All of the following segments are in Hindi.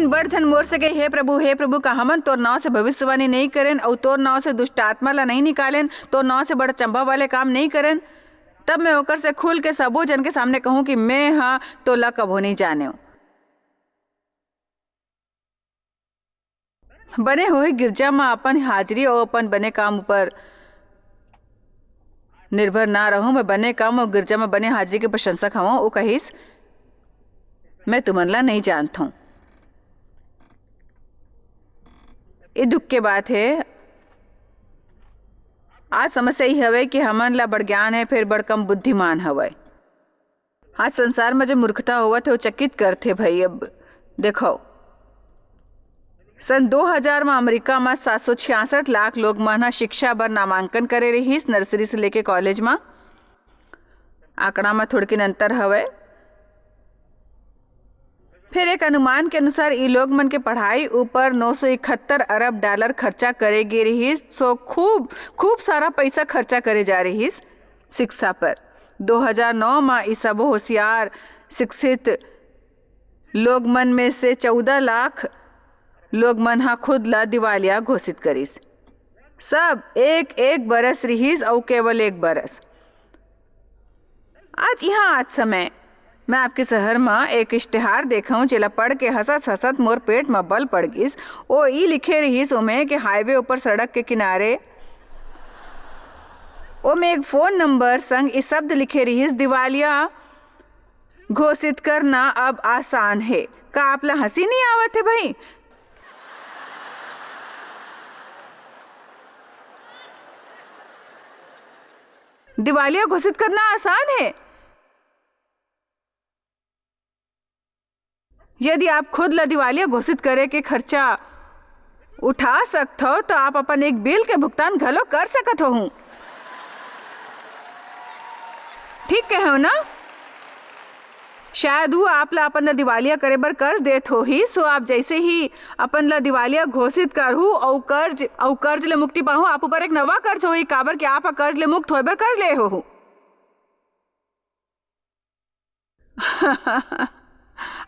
लेकिन बड़ झन मोर से गई, हे प्रभु का हमन तोर नाव से भविष्यवाणी नहीं करें और तोर नाव से दुष्ट आत्मा ला नहीं निकालें, तोर नाव से बड़ा चंबा वाले काम नहीं करें। तब मैं ओकर से खुल के सबो जन के सामने कहूँ कि मैं हाँ तो ला कभो नहीं जाने। बने हुए गिरजा में अपन हाजिरी और अपन बने काम ऊपर निर्भर ना रहूं। मैं बने काम और गिरजा में बने हाजिरी के प्रशंसक हूँ। वो कहिस मैं तुमन ला नहीं जानता हूँ। ये दुख के बात है। आज समस्या ही हवे कि हमन ला बड़ ज्ञान है फिर बड़ कम बुद्धिमान हवे। आज संसार में जो मूर्खता हुआ थे वो चकित करते भाई। अब देखो सन 2000 में अमेरिका में 766 लाख लोग मन शिक्षा बर नामांकन करे रहीस, नर्सरी से लेके कॉलेज में। आंकड़ा में थोड़किन अंतर हवे। फिर एक अनुमान के अनुसार ये लोग मन के पढ़ाई ऊपर 971 अरब डॉलर खर्चा करे गे रहीस। सो खूब सारा पैसा खर्चा करे जा रहीस शिक्षा पर। 2009 में ये सब होशियार शिक्षित लोग मन में से 14 लाख लोग मन हा खुद ला दिवालिया घोषित करिस। सब एक बरस रहीस और केवल एक बरस। आज समय मैं आपके शहर में एक इश्तिहार देखा हूँ जेला पढ़ के हंसत मोर पेट में बल पड़ गिस। ओ ई लिखे रहीस ओमे कि हाईवे ऊपर सड़क के किनारे ओमे एक फोन नंबर संग इस शब्द लिखे रहीस, दिवालिया घोषित करना अब आसान है। का आप ला हंसी नहीं आवत है भाई? दिवालिया घोषित करना आसान है। यदि आप खुद ला दिवालिया घोषित करे के खर्चा उठा सकत हो तो आप अपन एक बिल के भुगतान घलो कर सकत हो। ठीक कहो ना? शायद वो आप ला अपन ला दिवालिया करे बर कर्ज देत हो ही। सो आप जैसे ही अपन ला दिवालिया घोषित करहु और कर्ज ले मुक्ति पाहू, आप ऊपर एक नवा कर्ज होई। काबर कि आप कर्ज ले मुक्त होए बर कर्ज ले हो।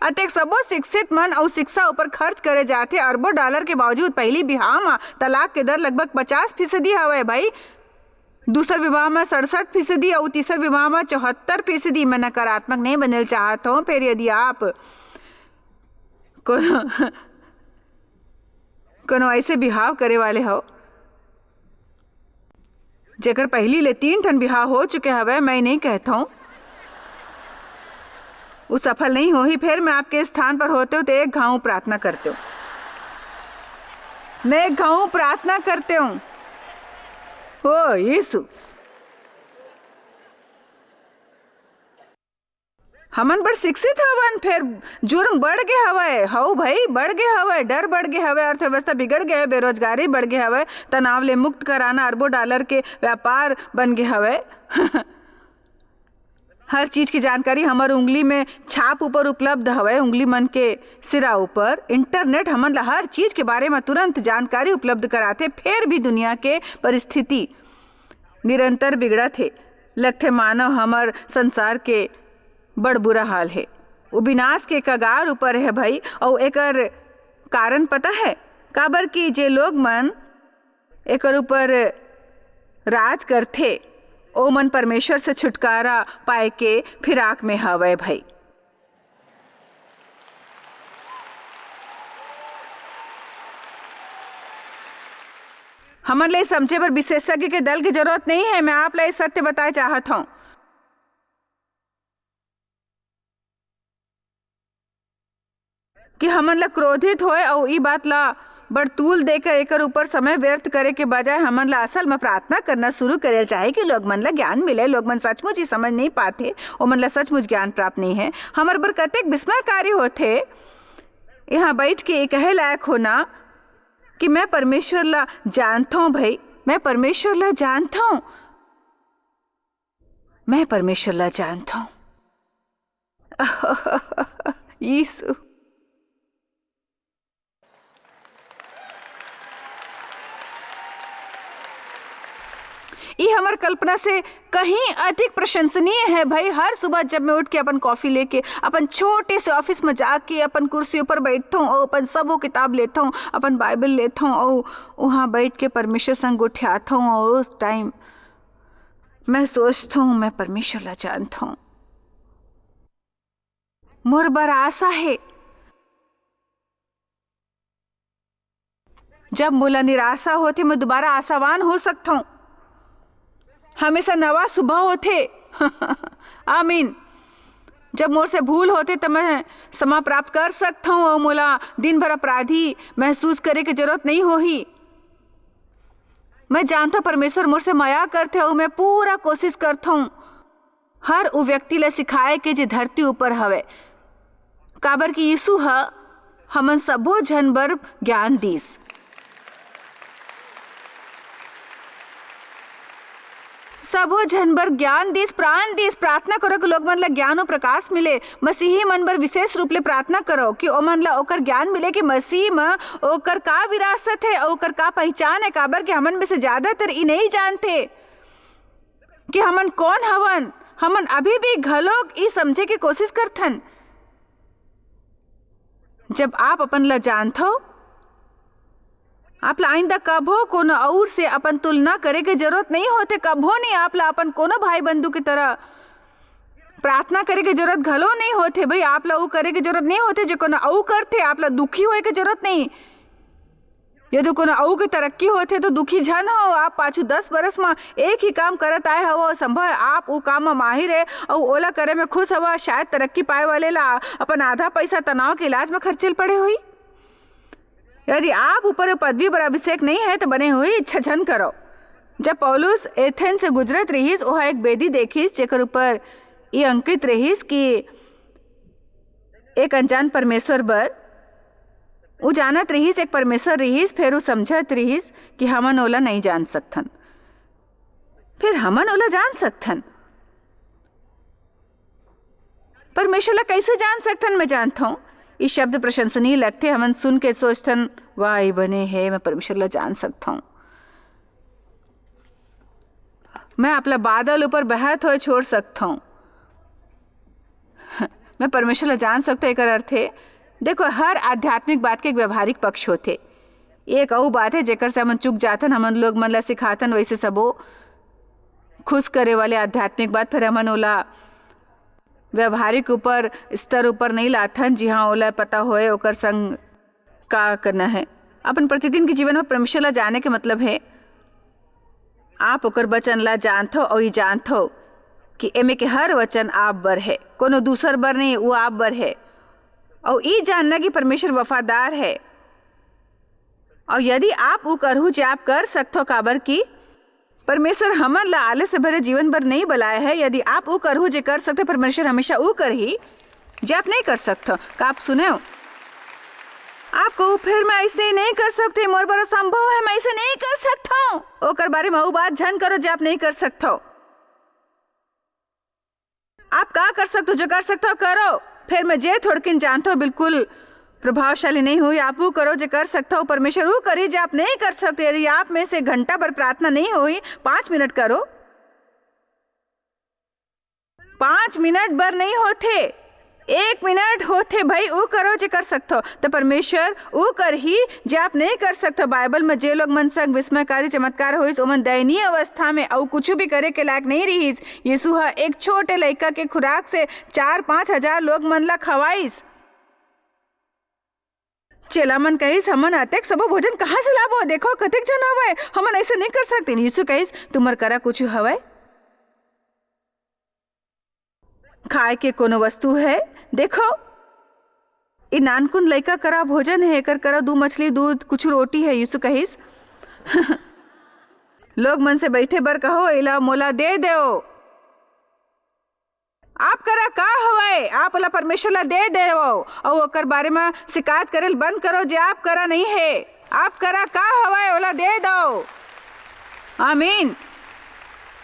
अतक सबो शिक्षित मन और शिक्षा ऊपर खर्च करे जाते अरबों डॉलर के बावजूद पहली विवाह में तलाक के दर लगभग 50% हवे भाई। दूसर विवाह में 67% और तीसर विवाह में 74%। मैं नकारात्मक नहीं बनना चाहता हूँ। फिर यदि आप कोनो ऐसे बिहाव करे वाले हो जेकर पहली ले 3 ठन बिहाव हो चुके हवे, मैं नहीं कहता हूँ वो सफल नहीं हो ही। फिर मैं आपके स्थान पर होते हो तो एक घाव प्रार्थना करते हो। मैं एक घाव प्रार्थना करते हूँ। ओ यीशु, हमन बड़ शिक्षित हवन फिर जुर्म बढ़ गए हवे। हऊ भाई बढ़ गए हवे, डर बढ़ गए हवे, अर्थव्यवस्था बिगड़ गए, बेरोजगारी बढ़ गए हवे, तनाव ले मुक्त कराना अरबों डॉलर के व्यापार बन गए हवे। हर चीज की जानकारी हमार उंगली में छाप ऊपर उपलब्ध हवे। उंगली मन के सिरा ऊपर इंटरनेट हमन ला हर चीज के बारे में तुरंत जानकारी उपलब्ध कराते। फिर भी दुनिया के परिस्थिति निरंतर बिगड़त है। लगथे मानव हमार संसार के बड़ बुरा हाल है। वो विनाश के कगार ऊपर है भाई। और एकर कारण पता है काबर कि जे लोग मन एकर ऊपर राज करथे ओ मन परमेश्वर से छुटकारा पाए के फिराक में हवे भाई। हमन ले समझे पर विशेषज्ञ के दल की जरूरत नहीं है। मैं आप ला सत्य बताए चाहत हूँ। कि हमन ला क्रोधित होए और ई बात ला बड़तूल देकर एकर ऊपर समय व्यर्थ करे के बजाय हमन ला असल में प्रार्थना करना शुरू करे चाहे कि लोग मन ला ज्ञान मिले। लोग मन सचमुच ही समझ नहीं पाते, ओ मन ला सचमुच ज्ञान प्राप्त नहीं है। हमार बर कतेक विस्मयकारी होते यहाँ बैठ के कहे लायक होना कि मैं परमेश्वर ला जानता हूँ भाई। मैं परमेश्वर ला जानता हूँ, मैं परमेश्वर ला जानता हूँ। यीशु, ये हमार कल्पना से कहीं अधिक प्रशंसनीय है भाई। हर सुबह जब मैं उठ के अपन कॉफी लेके अपन छोटे से ऑफिस में जाके अपन कुर्सी ऊपर बैठता हूँ और अपन सब वो किताब लेता हूँ, अपन बाइबल लेता हूँ और वहाँ बैठ के परमेश्वर संग उठाता हूँ और उस टाइम मैं सोचता हूँ मैं परमेश्वर ला जानता हूँ। मोर बड़ा आशा है जब मोला निराशा होते मैं दोबारा आशावान हो सकता हूँ। हमेशा नवा सुबह होते आमीन। जब मोर से भूल होते तो मैं क्षमा प्राप्त कर सकता हूँ और मोला दिन भर अपराधी महसूस करे की जरूरत नहीं होही। मैं जानता हूँ परमेश्वर मोर से माया करते और मैं पूरा कोशिश करता हूँ हर वो व्यक्ति ले सिखाए के जे धरती ऊपर हवे, काबर की यीशु ह हमन सबो झन बर ज्ञान दीस। सबो झन बर ज्ञान दीस, प्राण दीस। प्रार्थना करो कि लोग मन ला ज्ञान और प्रकाश मिले। मसीही मन बर विशेष रूप ले प्रार्थना करो कि ओ मन ला ओकर ज्ञान मिले कि मसीह में ओकर का विरासत है, ओकर का पहचान है। काबर कि हमन में से ज्यादातर ई नहीं जानते कि हमन कौन हवन। हमन अभी भी घलोक ई समझे की कोशिश करथन। जब आप अपन ला जानते हो, आप ला आइंदा कभो कोनो और से अपन तुलना करे के जरूरत नहीं होते। कभो नहीं आप ला अपन कोनो भाई बंधु की तरह प्रार्थना करे के जरूरत घलो नहीं होते भाई। आप ला वो करे के जरूरत नहीं होते जो कोनो औ करते। आप ला दुखी होए के जरूरत नहीं। यदि कोनो औ की तरक्की होते तो दुखी झन हो। आप पाछू 10 बरस में एक ही काम करत आए हो, संभव है आप वो काम में माहिर है और ओला करे में खुश हवा। शायद तरक्की पाए वाले ला अपन आधा पैसा तनाव के इलाज में खर्चल पड़े हुई। यदि आप ऊपर पदवी पर अभिषेक नहीं है तो बने हुई इच्छा झन करो। जब पौलुस एथेंस से गुजरत रहीस वहाँ एक बेदी देखीस जेकर ऊपर ये अंकित रहीस कि एक अनजान परमेश्वर बर वो जानत रहीस एक परमेश्वर रहीस। फिर वो समझत रहीस कि हमन ओला नहीं जान सकथन, फिर हमन ओला जान सकथन। परमेश्वर ला कैसे जान सकथन मैं जानता हूँ। ये शब्द प्रशंसनीय लगते, हमन सुन के सोचथन वाह बने है मैं परमेश्वर ला जान सकता हूँ। मैं अपना बादल ऊपर बहत हुए छोड़ सकता हूँ। मैं परमेश्वर ला जान सकता हूँ। एक अर्थ है देखो हर आध्यात्मिक बात के एक व्यवहारिक पक्ष होते। एक और बात है जेकर से हमन चुक जाथन, हमन लोग मन ला सिखाथन वैसे सबो खुश करे वाले आध्यात्मिक बात फिर हमन ओला व्यवहारिक ऊपर स्तर ऊपर नहीं लाथन। जी हाँ ओला पता होए ओकर संग का करना है। अपन प्रतिदिन के जीवन में परमेश्वर ला जाने के मतलब है आप ओकर वचन ला जानथो और ये जानथो कि एमे के हर वचन आप बर है, कोनो दूसर बर नहीं, वो आप बर है। और ये जानना कि परमेश्वर वफादार है और यदि आप वो करहु जे आप कर सकते हो। काबर की परमेश्वर हमन ला आलस से भरे जीवन भर नहीं बुलाया है। यदि आप वो करहु जे कर सकते, परमेश्वर हमेशा वो कर ही जे आप नहीं कर सकते। का आप सुने हो? आप कहो फिर मैं ऐसे नहीं कर सकते, मोर बड़ा संभव है मैं ऐसे नहीं कर सकता हूँ। ओकर बारे में वो बात झन करो जे आप नहीं कर सकते हो। आप का कर सकते हो, जो कर सकते हो करो। फिर मैं जे थोड़किन जानता हूँ बिल्कुल प्रभावशाली नहीं हुई। आप वो करो जो कर सकता हो, परमेश्वर वो करिए जो आप नहीं कर सकते। यदि आप में से घंटा भर प्रार्थना नहीं हुई 5 मिनट करो। 5 मिनट भर नहीं होते, 1 मिनट होते भाई। वो करो जो कर सकते हो तो परमेश्वर वो कर ही जो आप नहीं कर सकते। बाइबल में जे लोग मन संग विस्मयकारी चमत्कार होइस ओमन दयनीय अवस्था में और कुछ भी करे के लायक नहीं रहीस। यीशु हा एक छोटे लड़का के खुराक से 4-5 हजार लोग मन ला खवाइस। चेला मन कहिस हमन अतेक सबो भोजन कहाँ से लाबो, देखो कतेक जन हवय, हमन ऐसे नहीं कर सकते। यीशु कहिस तुमर करा कुछ हवय, खाए के कोनो वस्तु है, देखो इ नानकुन लइका करा भोजन है, एकर करा 2 मछली दूध कुछ रोटी है। यीशु कहिस लोग मन से बैठे बर कहो इला मोला दे दो। आप करा का हवय, आप ओला परमेश्वर ला दे देवो और ओकर बारे में शिकायत करेल बंद करो जे आप करा नहीं है। आप करा का हवय ओला दे दो। आमीन।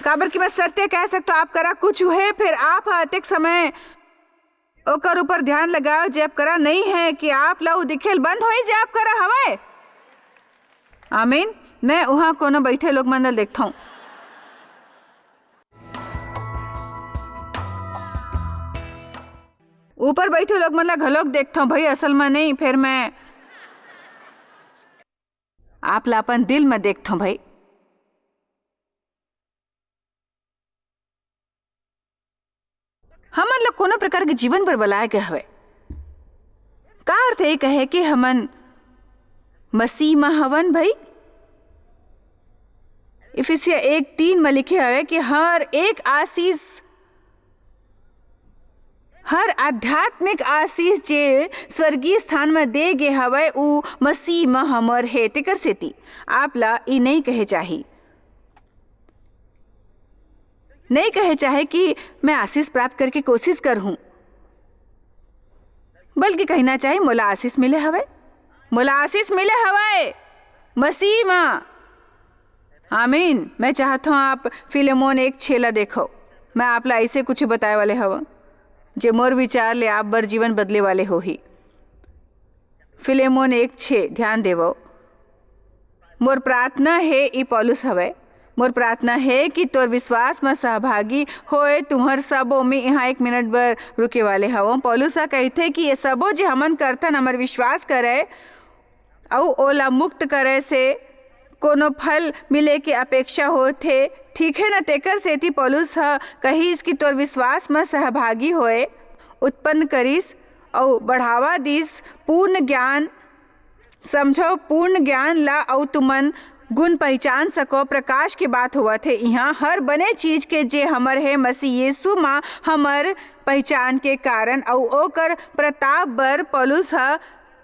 काबर की मैं सत्य कह सकता आप करा कुछ है, फिर आप अतिक समय ओकर ऊपर ध्यान लगाओ जे आप करा नहीं है कि आप ला दिखेल बंद होई जे आप करा हवय। आमीन। मैं वहाँ कोनो बैठे लोग मन देखता हूँ ऊपर बैठे लोग मन ला घलोक देखता हूँ भाई, असल में नहीं। फिर मैं आप ला अपन दिल में देखता हूँ भाई। हमन लोग कोनो प्रकार के जीवन पर बलाए गए हवे। का अर्थ ये कहे कि हमन मसीह में हवन भाई। इफिसिया 1:3 में लिखे हवे कि हर एक आशीष, हर आध्यात्मिक आशीष जे स्वर्गीय स्थान में दे गे हवे उ मसीह में हमर है। तेकर सेती आप ला ई नहीं कहे कि मैं आशीष प्राप्त करके कोशिश करहूं, बल्कि कहना चाहे मोला आशीष मिले हवे, मोला आशीष मिले हवे मसीह में। आमीन। मैं चाहता हूँ आप फिलेमोन 1:6 देखो। मैं आप ला ऐसे कुछ बताए वाले हवा जे मोर विचार ले आप बर जीवन बदले वाले हो ही। फिलेमोन 1:6 ध्यान देवो। मोर प्रार्थना है, ई पौलुस हवे, मोर प्रार्थना है कि तोर विश्वास में सहभागी होए तुम्हार सबो में। यहाँ 1 मिनट बर रुके वाले हवो। पौलुसा कहते कि ये सबो जे हमन करथन हमर विश्वास करे और ओला मुक्त करे से कोनो फल मिले के अपेक्षा होथे। ठीक है ना। तेकर सेती पौलुस कहिस कि तोर विश्वास में सहभागी होए, उत्पन्न करिस और बढ़ावा दिस पूर्ण ज्ञान। समझो पूर्ण ज्ञान ला और तुमन गुण पहचान सको। प्रकाश की बात हुआ थे यहाँ हर बने चीज के जे हमर है मसीह यीशु माँ हमर पहचान के कारण और ओकर प्रताप बर पौलुस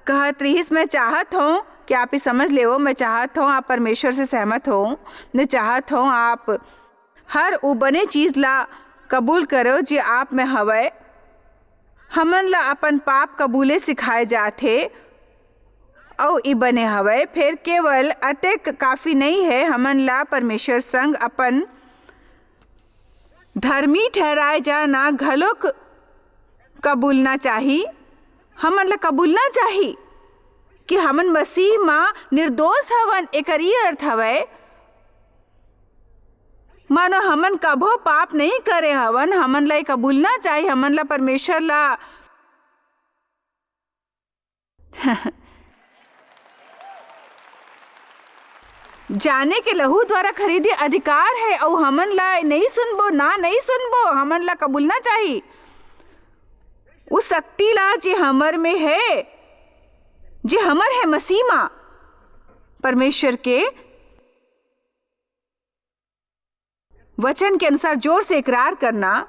कहत रहीस। मैं चाहत हूँ कि आप ही समझ ले। मैं चाहत हूँ आप परमेश्वर से सहमत हो। मैं चाहत हूँ आप हर वो बने चीज ला कबूल करो जे आप में हवे। हमन ला अपन पाप कबूले सिखाए जाते और ई बने हवे। फिर केवल अतेक काफी नहीं है, हमन ला परमेश्वर संग अपन धर्मी ठहराए जाना घलोक कबूलना चाहिए। हमन ला कबूलना चाहिए कि हमन मसीह माँ निर्दोष हवन। एकर ई अर्थ हवे मानो हमन कभो पाप नहीं करे हवन। हमन ला कबूलना चाहिए। हमन ला परमेश्वर ला जाने के लहू द्वारा खरीदे अधिकार है और हमन ला नहीं सुनबो हमन ला कबूलना चाहिए। उस शक्ति ला जे हमर में है, जे हमर है मसीह माँ परमेश्वर के वचन के अनुसार जोर से इकरार करना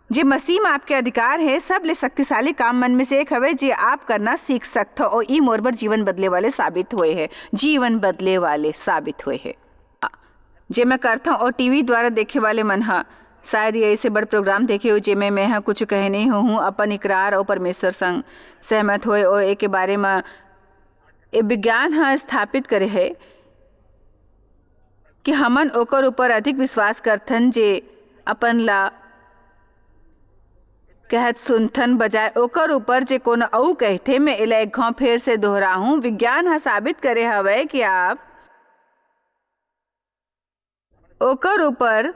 जे मसीह में आपके अधिकार है। सब ले शक्तिशाली काम मन में से एक हवे जे आप करना सीख सकते हो और ई मोर बर जीवन बदले वाले साबित हुए हैं। जे मैं करता हूँ और टीवी द्वारा देखे वाले मन शायद ये ऐसे बड़ प्रोग्राम देखे हो जे मैं कुछ कहे नहीं हूँ। अपन इकरार और परमेश्वर संग सहमत होए और एक के बारे में ए विज्ञान स्थापित करे है कि हमन ओकर ऊपर अधिक विश्वास करथन जे अपन ला कहत सुनथन बजाय ओकर ऊपर जे कोनो औ कहते। मैं एला एक घाव फिर से दोहराऊं। विज्ञान साबित करे हवे कि आप ओकर ऊपर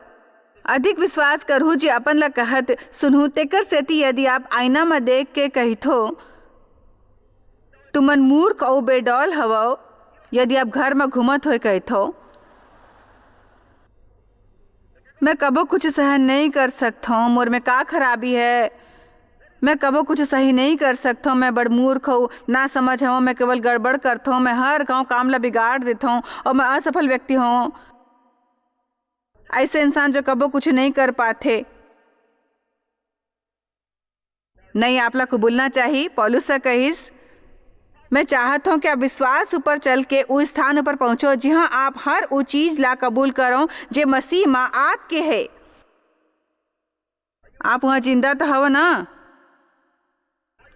अधिक विश्वास करहु जे अपन ला कहत सुनहु। तेकर सेती यदि आप आईना में देख के कहिथो तुमन मूर्ख और बेडौल हवो, यदि आप घर में घूमत होए कहिथो मैं कबो कुछ सहन नहीं कर सकता हूँ, मोर में का खराबी है, मैं कबो कुछ सही नहीं कर सकता हूँ, मैं बड़ मूर्ख हूँ, ना समझ हूँ, मैं केवल गड़बड़ करता हूँ, मैं हर गाँव काम ला बिगाड़ देता हूँ और मैं असफल व्यक्ति हूँ। ऐसे इंसान जो कबो कुछ नहीं कर पाते। नहीं, आप ला कबूलना चाहिए। पौलुस से कहिस मैं चाहता हूँ कि आप विश्वास ऊपर चल के उस स्थान ऊपर पहुँचो जहाँ आप हर वो चीज ला कबूल करो जे मसीह माँ आपके है। आप वहाँ जिंदा तो हो ना,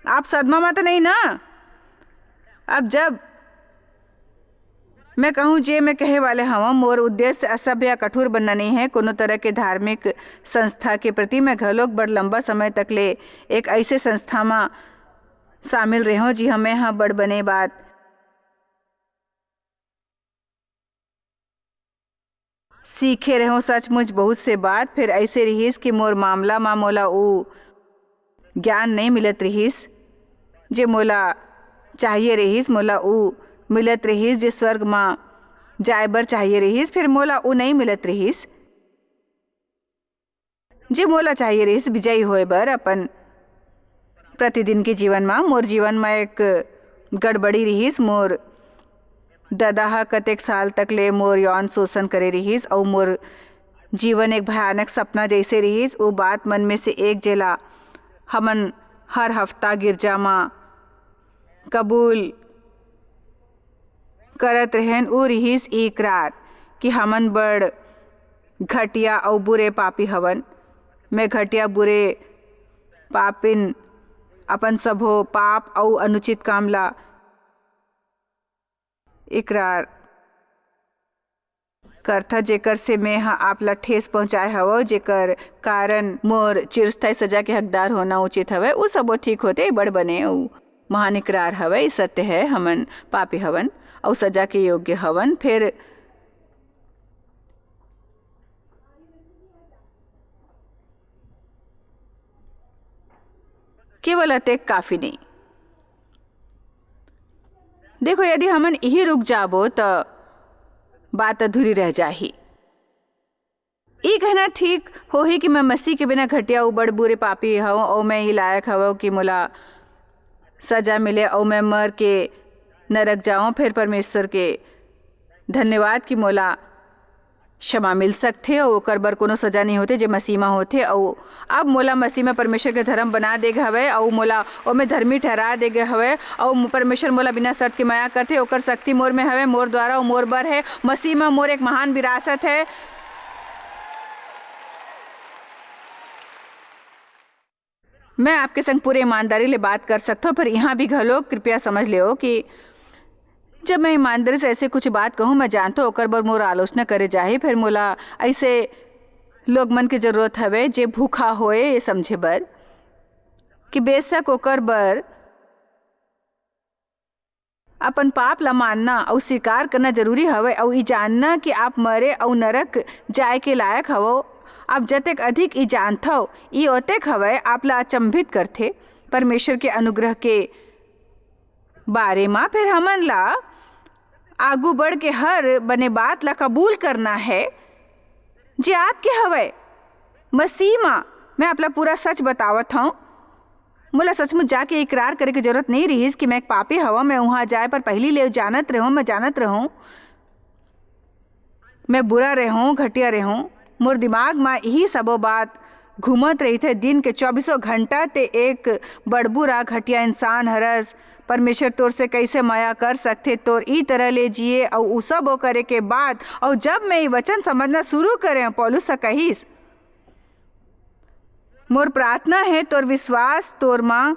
आप सदमा में तो नहीं ना। अब जब मैं कहूँ जे मैं कहे वाले हूँ, मोर उद्देश्य असभ्य या कठोर बनना नहीं है। कोनो तरह के धार्मिक संस्था के प्रति मैं घलोक बड़ लंबा समय तक ले एक ऐसे संस्था में शामिल रहे हो जी हमें यहाँ बड़ बने बात सीखे रहो सचमुच बहुत से बात। फिर ऐसे रहीस कि मोर मामला माँ मोला ऊ ज्ञान नहीं मिलत रहीस, जे मोला चाहिए रहीस, मोला ऊ मिलत रहीस जे स्वर्ग माँ जाए बर चाहिए रहीस, फिर मोला ऊ नहीं मिलत रहीस जे मोला चाहिए रहीस विजयी होए बर अपन प्रतिदिन के जीवन में। मोर जीवन में एक गड़बड़ी रहीस, मोर दादा ह कतेक साल तक ले मोर यौन शोषण करे रहीस और मोर जीवन एक भयानक सपना जैसे रहीस। वो बात मन में से एक जेला हमन हर हफ्ता गिरजा माँ कबूल करत रहन, ऊ रहीस इकरार कि हमन बड़ घटिया और बुरे पापी हवन। मैं घटिया बुरे पापिन अपन सबो पाप और अनुचित काम ला इकरार करथा, जेकर से मैं आपला ठेस पहुंचाए हव, जेकर कारण मोर चिरस्थायी सजा के हकदार होना उचित हवे। उ सबो ठीक होते बड़ बने उ महान इकरार हवे। सत्य है हमन पापी हवन और सजा के योग्य हवन। फिर केवल अतेक काफी नहीं। देखो, यदि हमन यही रुक जाबो तो बात अधूरी रह जाही। ये कहना ठीक हो ही कि मैं मसीह के बिना घटिया और बड़ बुरे पापी हूँ और मैं ये लायक हूँ कि मोला सजा मिले और मैं मर के नरक जाऊँ। फिर परमेश्वर के धन्यवाद कि मोला क्षमा मिल सकथे और ओकर बर कोनो सजा नहीं होते जे मसीह में होते। और अब मोला मसीह में परमेश्वर के धर्म बना दे गए हवे और मोला ओमे धर्मी ठहरा दे गए हवे और परमेश्वर मोला बिना शर्त के माया करथे। ओकर शक्ति मोर में हवे, मोर द्वारा और मोर बर है। मसीह में मोर एक महान विरासत है। मैं आपके संग पूरे ईमानदारी ले बात कर सकता हूँ, पर यहाँ भी घलो कृपया समझ लियो कि जब मैं ईमानदारी से ऐसे कुछ बात कहूँ, मैं जानता हूँ ओकर बर मोर आलोचना करे जाही। फिर मोला ऐसे लोग मन की जरूरत हवे जे भूखा होए ये समझे बर कि बेशक ओकर बर अपन पाप ला मानना और स्वीकार करना जरूरी हवे और ये जानना कि आप मरे और नरक जाए के लायक हवो। आप जतेक अधिक ये जानता हो ये ओतेक हवे आप ला अचंभित करथे परमेश्वर के अनुग्रह के बारे में। फिर हमन ला आगू बढ़ के हर बने बात ला कबूल करना है जे आपके हवे मसीह माँ। मैं आपला पूरा सच बतावत हूँ। मोला सचमुच जाके इकरार करे की जरूरत नहीं रही कि मैं एक पापी हवा। मैं वहाँ जाए पर पहली ले जानत रहूँ, मैं जानत रहूँ मैं बुरा रहूँ, घटिया रहूँ। मोर दिमाग में यही सबो बात घूमत रही थे दिन के 24 घंटा। ते एक बड़बुरा घटिया इंसान हरस, परमेश्वर तोर से कैसे माया कर सकते, तोर ई तरह ले जिए और उ सब वो करे के बाद। और जब मैं ये वचन समझना शुरू करें, पौलुस से कहीस मोर प्रार्थना है तोर विश्वास तोर माँ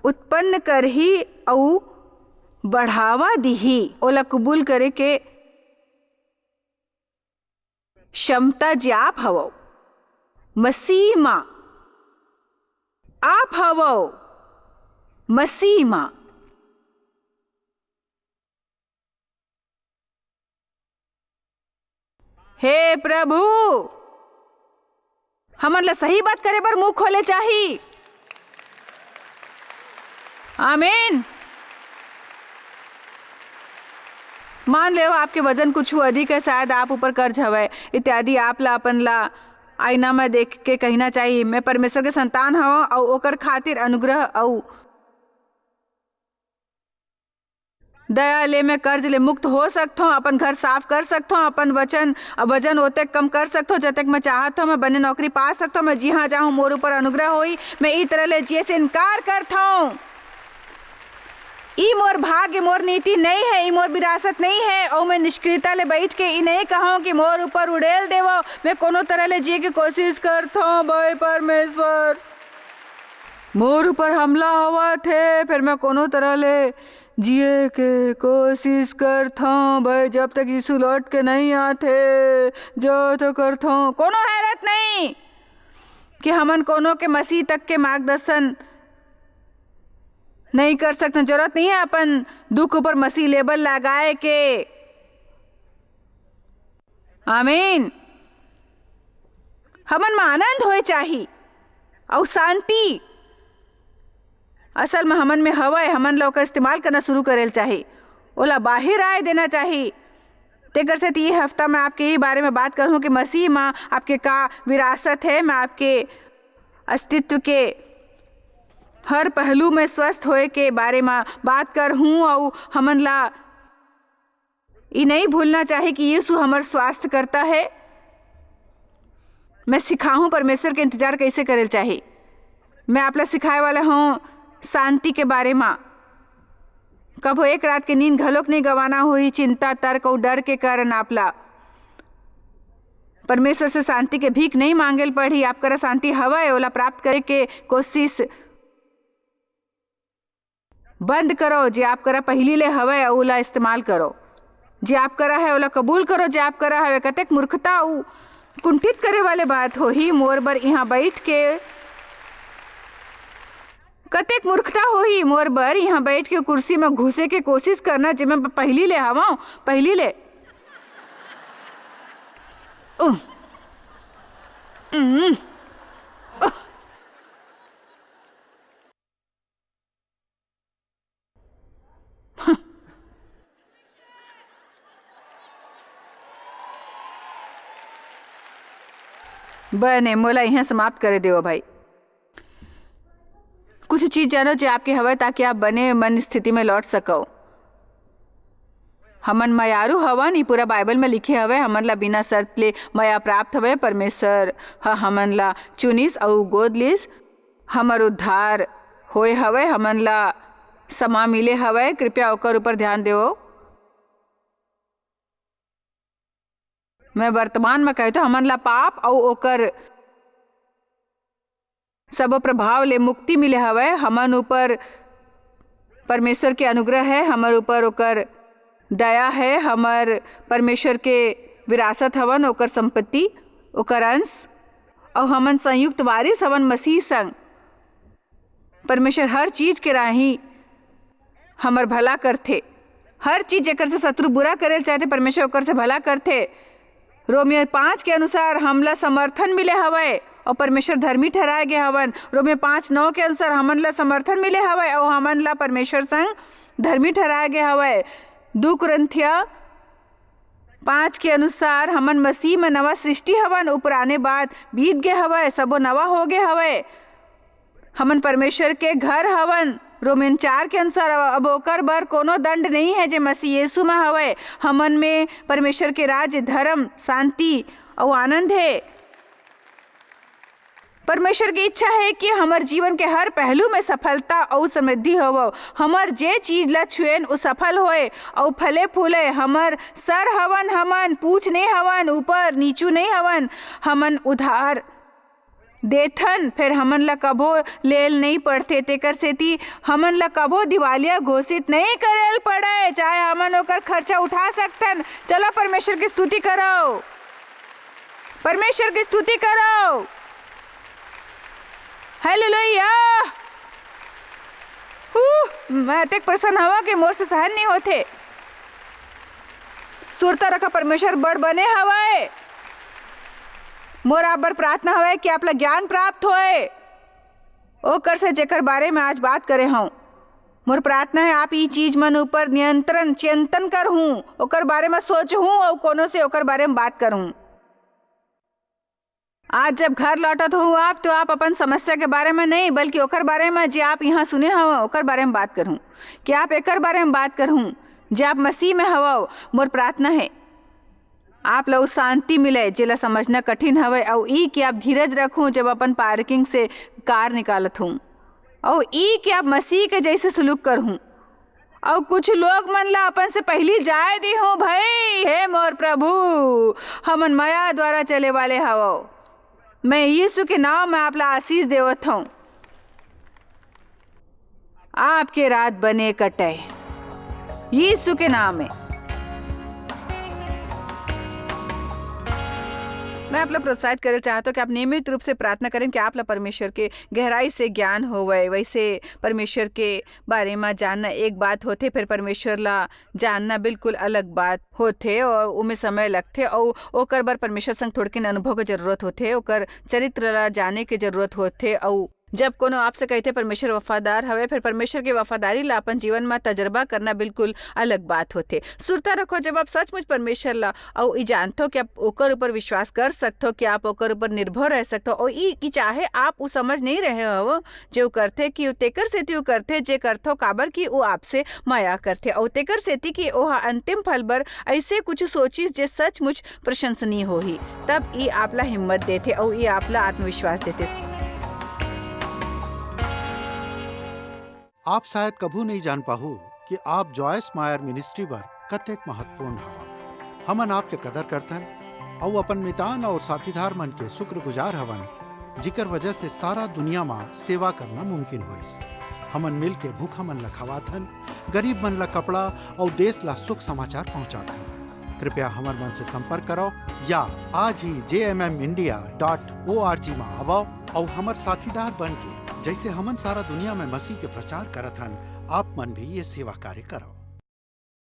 उत्पन्न कर ही और बढ़ावा दिही। ओला कबूल करे के क्षमता जे आप हवो मसीह माँ, आप हवो मसीह माँ। हे प्रभु, हमन ला सही बात करे पर मुंह खोले चाही। आमीन। मान ले आपके वजन कुछ अधिक है, शायद आप ऊपर कर्ज हवे इत्यादि। आप ला अपन ला आईना में देख के कहना चाहिए मैं परमेश्वर के संतान हूँ और ओकर खातिर अनुग्रह और दया ले मैं कर्ज ले मुक्त हो सकता हूँ, अपन घर साफ कर सकता हूँ, अपन वजन ओते कम कर सकता हूँ जतक मैं चाहता हूँ। मैं बने नौकरी पा सकता हूँ, मैं जी हाँ जाऊँ मोर ऊपर अनुग्रह होई। मैं ई तरह ले जिए से इनकार करता हूँ। ई मोर भाग्य मोर नीति नहीं है, ई मोर विरासत नहीं है। और मैं निष्क्रियता ले बैठ के ई नहीं कहूँ कि मोर ऊपर उड़ेल देवो। मैं कोनो तरह ले जिए की कोशिश करता हूँ। भाई परमेश्वर मोर ऊपर हमला हुआ थे, फिर मैं कोनो तरह ले जिए के कोशिश करता हूँ। भाई जब तक यीशु लौट के नहीं आते जो तो करता हूँ। कोनो हैरत नहीं कि हमन कोनो के मसीह तक के मार्गदर्शन नहीं कर सकते। जरूरत नहीं है अपन दुख ऊपर मसीह लेबल लगाए के। आमीन। हमन में आनंद होए चाहिए और शांति असल में हमन में हवा है। हमन ला ओकर इस्तेमाल करना शुरू करेल चाही, ओला बाहर आए देना चाही। तेकर से ये हफ्ता मैं आपके ये बारे में बात करूँ कि मसीह में आपके का विरासत है। मैं आपके अस्तित्व के हर पहलू में स्वस्थ होए के बारे में बात कर हूँ। और हमन ला ये नहीं भूलना चाहे कि यीशु हमार स्वास्थ्य करता है। मैं सिखाऊँ परमेश्वर के इंतजार कैसे करेल चाहे। मैं आपला सिखाए वाला हूँ शांति के बारे में। कबो एक रात के नींद घलोक नहीं गवाना हुई चिंता तर्क और डर के कारण। आपला परमेश्वर से शांति के भीख नहीं मांगेल पड़ी। आपका शांति हवा है, ओला प्राप्त करे के कोशिश बंद करो। जे आप करा पहली ले हवा है ओला इस्तेमाल करो। जे आप करा है ओला कबूल करो। जे आप करा है कतेक मूर्खता उ कुंठित करे वाले बात हो ही। मोर बर यहाँ बैठ के कतेक मूर्खता हो ही। मोर बर यहाँ बैठ के कुर्सी में घुसे के कोशिश करना जे मैं पहली ले हवा पहली ले। बने मोला यहाँ समाप्त करे देव भाई। कुछ चीज जानो जो आपके हवा ताकि आप बने मन स्थिति में लौट सको। हमन मयारू हवन ही पूरा बाइबल में लिखे हवे। हमन ला बिना शर्त ले मया प्राप्त हवे। परमेश्वर हमन ला चुनिस और गोद लिस। हमर उद्धार होए हवे। हमन ला समा मिले हवे। कृपया ओकर ऊपर ध्यान देवो। मैं वर्तमान में कहता हमन ला पाप और ओकर सब प्रभाव ले मुक्ति मिले हवे। हमन ऊपर परमेश्वर के अनुग्रह है। हमर ऊपर ओकर दया है। हमर परमेश्वर के विरासत हवन, ओकर संपत्ति, ओकर अंश। और हमन संयुक्त वारिस हवन मसीह संग। परमेश्वर हर चीज के राही हमर भला करथे। हर चीज जेकर से शत्रु बुरा करेल चाहते परमेश्वर ओकर से भला करथे। रोमियो 5 के अनुसार हमला समर्थन मिले हवे और परमेश्वर धर्मी ठहराए गए हवन। रोमियो 5:9 के अनुसार हमन ला समर्थन मिले हवे और हमन ला परमेश्वर संग धर्मी ठहराए गए हवे। 2 कुरिन्थिया 5 के अनुसार हमन मसीह में नवा सृष्टि हवन। उ पुराने बात बीत गए हवे, सबो नवा हो गए हवे। हमन परमेश्वर के घर हवन। रोमियन 4 के अनुसार अब ओकर बर कोनो दंड नहीं है जे मसीह यीशु में हवे। हमन में परमेश्वर के राज्य, धर्म, शांति और आनंद है। परमेश्वर की इच्छा है कि हमार जीवन के हर पहलू में सफलता और समृद्धि हो। हमार जे चीज ला छुएन वो सफल होए और फले फूले। हमार सर हवन, हमन पूछ नहीं हवन, ऊपर नीचू नहीं हवन। हमन उधार देथन फिर हमन ला कबो लेल नहीं पड़ते। तेकर सेती हमन ला कबो दिवालिया घोषित नहीं करेल पड़े, चाहे हमन ओकर खर्चा उठा सकथन। चलो परमेश्वर की स्तुति करो, परमेश्वर की स्तुति करो। हालेलुया। मैं तक प्रसन्न हवा कि मोर से सहन नहीं होते। सुरता रखा परमेश्वर बड़ बने हवाए। मोर आप बर प्रार्थना हवे कि आप ला ज्ञान प्राप्त होए ओकर से जेकर बारे में आज बात करे हूँ। मोर प्रार्थना है आप ये चीज मन ऊपर नियंत्रण चिंतन कर हूँ, ओकर बारे में सोच हूँ और कोनो से ओकर बारे में बात करूँ। आज जब घर लौटत हो आप तो आप अपन समस्या के बारे में नहीं बल्कि ओकर बारे में जे आप यहाँ सुने हवा ओकर बारे में बात करूँ कि आप एकर बारे में बात करूँ जे आप मसीह में हवा। मोर प्रार्थना है आप लोग शांति मिले जेला समझना कठिन हवे और ई कि आप धीरज रखूँ जब अपन पार्किंग से कार निकालत हूँ और ई कि आप मसीह के जैसे सलूक कर हूँ। और कुछ लोग मन ला अपन से पहली जाए दी हूँ भाई। हे मोर प्रभु हमन माया द्वारा चले वाले हवो। मैं यीशु के नाम में आप ला आशीष देवत हूँ। आपके रात बने कटे यीशु के नाम में। मैं आपला प्रोत्साहित करे चाहता हूँ कि आप नियमित रूप से प्रार्थना करें कि आपला परमेश्वर के गहराई से ज्ञान होवे। वैसे परमेश्वर के बारे में जानना एक बात होते, फिर परमेश्वर ला जानना बिल्कुल अलग बात होते और उमें समय लगते और ओकर बर परमेश्वर संग थोड़किन अनुभव के जरूरत होते, ओकर चरित्र ला जाने के जरूरत होते। और जब कोनो आपसे कहते परमेश्वर वफादार हवे, फिर परमेश्वर की वफादारी ला अपन जीवन में तजर्बा करना बिल्कुल अलग बात होते। सुरता रखो जब आप सचमुच परमेश्वर ला और ई जानते हो कि आप ओकर ऊपर विश्वास कर सकते हो, कि आप ओकर ऊपर निर्भर रह सकते हो और ई की चाहे आप वो समझ नहीं रहे हो जो करते कि तेकर सेती वो करते जे करते हो काबर की वो आपसे माया करते और तेकर सेती की ओहा अंतिम फल बर ऐसे कुछ सोचिस जे सचमुच प्रशंसनीय होही, तब ई आपला हिम्मत देते और ई आपला आत्मविश्वास देते। आप शायद कभू नहीं जान पाहु कि आप जॉयस मायर मिनिस्ट्री बर कतेक महत्वपूर्ण हवा। हमन आपके कदर करतन और अपन मितान और साथीदार मन के शुक्रगुजार हवन, जिकर वजह से सारा दुनिया में सेवा करना मुमकिन होइस। हमन मिल के भूखा मन ला खवाथन, गरीब मन ला कपड़ा और देश ला सुख समाचार पहुंचाथन। कृपया हमर मन से संपर्क करो या आज ही jmmindia.org में आवो और हमर साथीदार बन के जैसे हमन सारा दुनिया में मसीह के प्रचार करत हन, आप मन भी ये सेवा कार्य करो।